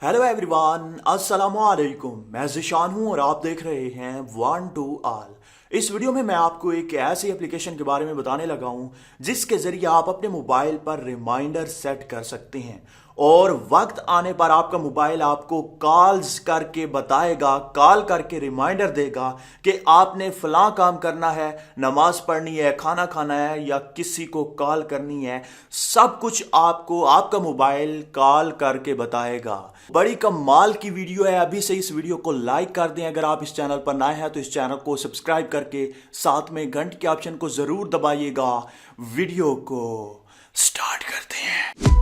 Hello everyone, अस्सलामु अलैकुम। मैं जिशान हूं और आप देख रहे हैं वन टू ऑल। इस वीडियो में मैं आपको एक ऐसी एप्लीकेशन के बारे में बताने लगा हूं जिसके जरिए आप अपने मोबाइल पर रिमाइंडर सेट कर सकते हैं और वक्त आने पर आपका मोबाइल आपको कॉल्स करके बताएगा, कॉल करके रिमाइंडर देगा कि आपने फलां काम करना है, नमाज पढ़नी है, खाना खाना है या किसी को कॉल करनी है। सब कुछ आपको आपका मोबाइल कॉल करके बताएगा। बड़ी कमाल की वीडियो है। अभी से इस वीडियो को लाइक कर दें। अगर आप इस चैनल पर नए हैं तो इस चैनल को सब्सक्राइब करके साथ में घंटे के ऑप्शन को जरूर दबाइएगा। वीडियो को स्टार्ट करते हैं।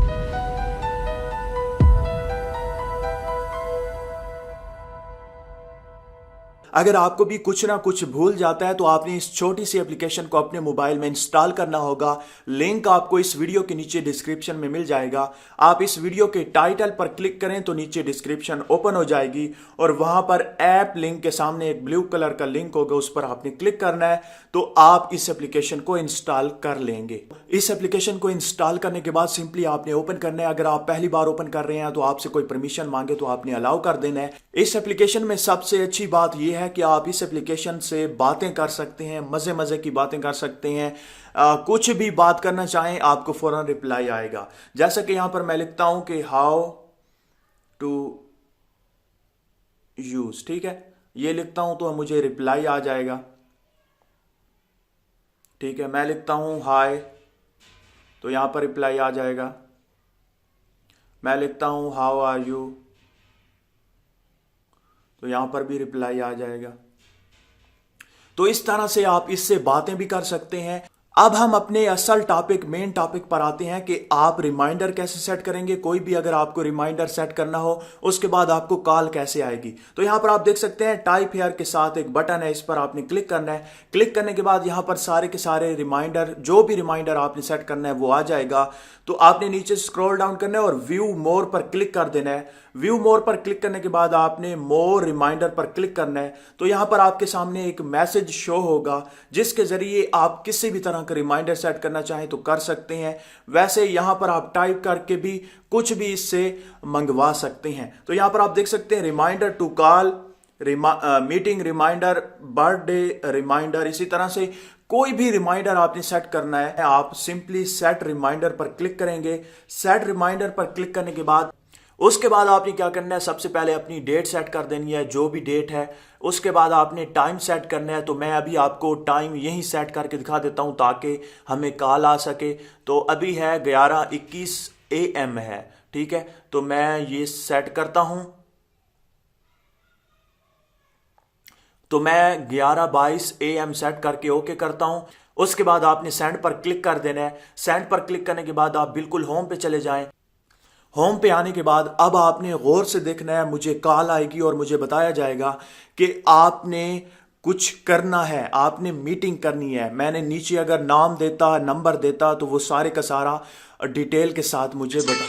अगर आपको भी कुछ ना कुछ भूल जाता है तो आपने इस छोटी सी एप्लीकेशन को अपने मोबाइल में इंस्टॉल करना होगा। लिंक आपको इस वीडियो के नीचे डिस्क्रिप्शन में मिल जाएगा। आप इस वीडियो के टाइटल पर क्लिक करें तो नीचे डिस्क्रिप्शन ओपन हो जाएगी और वहां पर ऐप लिंक के सामने एक ब्लू कलर का लिंक होगा, उस पर आपने क्लिक करना है तो आप इस एप्लीकेशन को इंस्टॉल कर लेंगे। इस एप्लीकेशन को इंस्टॉल करने के बाद सिंपली आपने ओपन करना है। अगर आप पहली बार ओपन कर रहे हैं तो आपसे कोई परमिशन मांगे तो आपने अलाउ कर देना है। इस एप्लीकेशन में सबसे अच्छी बात यह है कि आप इस एप्लीकेशन से बातें कर सकते हैं, मजे मजे की बातें कर सकते हैं। कुछ भी बात करना चाहें आपको फौरन रिप्लाई आएगा। जैसा कि यहां पर मैं लिखता हूं कि हाउ टू यूज, ठीक है, ये लिखता हूं तो मुझे रिप्लाई आ जाएगा। ठीक है, मैं लिखता हूं हाय तो यहां पर रिप्लाई आ जाएगा। मैं लिखता हूं हाउ आर यू तो यहां पर भी रिप्लाई आ जाएगा। तो इस तरह से आप इससे बातें भी कर सकते हैं। अब हम अपने असल टॉपिक, मेन टॉपिक पर आते हैं कि आप रिमाइंडर कैसे सेट करेंगे। कोई भी अगर आपको रिमाइंडर सेट करना हो उसके बाद आपको कॉल कैसे आएगी। तो यहां पर आप देख सकते हैं टाइप हेयर के साथ एक बटन है, इस पर आपने क्लिक करना है। क्लिक करने के बाद यहां पर सारे के सारे रिमाइंडर, जो भी रिमाइंडर आपने सेट करना है वो आ जाएगा। तो आपने नीचे स्क्रॉल डाउन करना है और व्यू मोर पर क्लिक कर देना है। व्यू मोर पर क्लिक करने के बाद आपने मोर रिमाइंडर पर क्लिक करना है। तो यहां पर आपके सामने एक मैसेज शो होगा जिसके जरिए आप किसी भी तरह का रिमाइंडर सेट करना चाहें तो कर सकते हैं। वैसे यहां पर आप टाइप करके भी कुछ भी इससे मंगवा सकते हैं। तो यहां पर आप देख सकते हैं reminder to call, meeting reminder, birthday reminder. इसी तरह से कोई भी रिमाइंडर आपने सेट करना है, आप सिंपली सेट रिमाइंडर पर क्लिक करेंगे। सेट रिमाइंडर पर क्लिक करने के बाद उसके बाद आपने क्या करना है, सबसे पहले अपनी डेट सेट कर देनी है, जो भी डेट है। उसके बाद आपने टाइम सेट करना है। तो मैं अभी आपको टाइम यही सेट करके दिखा देता हूं ताकि हमें कॉल आ सके। तो अभी है 11:21 AM है, ठीक है। तो मैं ये सेट करता हूं। तो मैं 11:22 AM सेट करके ओके करता हूं। उसके बाद आपने सेंड पर क्लिक कर देना है। सेंड पर क्लिक करने के बाद आप बिल्कुल होम पे चले जाएं। होम पे आने के बाद अब आपने गौर से देखना है, मुझे कॉल आएगी और मुझे बताया जाएगा कि आपने कुछ करना है, आपने मीटिंग करनी है। मैंने नीचे अगर नाम देता, नंबर देता तो वो सारे का सारा डिटेल के साथ मुझे बता।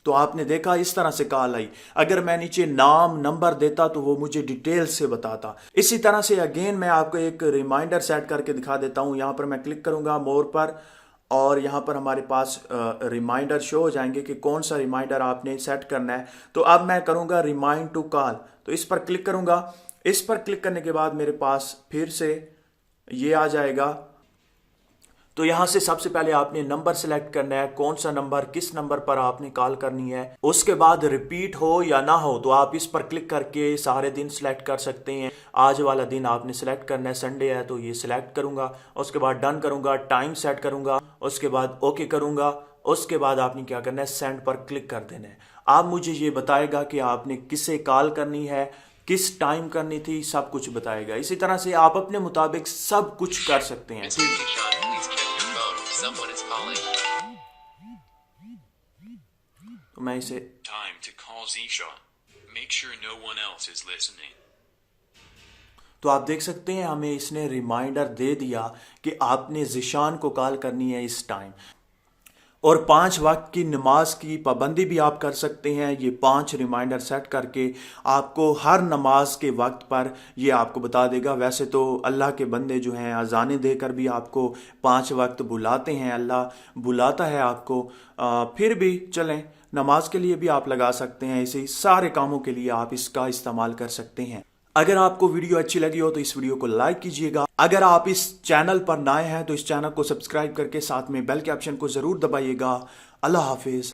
तो आपने देखा इस तरह से कॉल आई। अगर मैं नीचे नाम, नंबर देता तो वो मुझे डिटेल से बताता। इसी तरह से अगेन मैं आपको एक रिमाइंडर सेट करके दिखा देता हूं। यहां पर मैं क्लिक करूंगा मोर पर और यहां पर हमारे पास रिमाइंडर शो हो जाएंगे कि कौन सा रिमाइंडर आपने सेट करना है। तो अब मैं करूंगा रिमाइंड टू कॉल, तो इस पर क्लिक करूंगा। इस पर क्लिक करने के बाद मेरे पास फिर से ये आ जाएगा। तो यहां से सबसे पहले आपने नंबर सेलेक्ट करना है, कौन सा नंबर, किस नंबर पर आपने कॉल करनी है। उसके बाद रिपीट हो या ना हो तो आप इस पर क्लिक करके सारे दिन सिलेक्ट कर सकते हैं। आज वाला दिन आपने सेलेक्ट करना है, संडे है तो ये सिलेक्ट करूंगा। उसके बाद डन करूंगा, टाइम सेट करूंगा, उसके बाद ओके करूंगा। उसके बाद आपने क्या करना है, सेंड पर क्लिक कर देना है। आप मुझे ये बताएगा कि आपने किसे कॉल करनी है, किस टाइम करनी थी, सब कुछ बताएगा। इसी तरह से आप अपने मुताबिक सब कुछ कर सकते हैं। तो मैं इसे तो आप देख सकते हैं हमें इसने रिमाइंडर दे दिया कि आपने जिशान को कॉल करनी है इस टाइम। और 5 वक्त की नमाज की पाबंदी भी आप कर सकते हैं। ये 5 रिमाइंडर सेट करके आपको हर नमाज के वक्त पर ये आपको बता देगा। वैसे तो अल्लाह के बंदे जो हैं अजानें देकर भी आपको 5 वक्त बुलाते हैं, अल्लाह बुलाता है आपको। फिर भी चलें, नमाज के लिए भी आप लगा सकते हैं, इसे सारे कामों के लिए आप इसका इस्तेमाल कर सकते हैं। अगर आपको वीडियो अच्छी लगी हो तो इस वीडियो को लाइक कीजिएगा। अगर आप इस चैनल पर नए हैं तो इस चैनल को सब्सक्राइब करके साथ में बेल के ऑप्शन को जरूर दबाइएगा। अल्लाह हाफिज।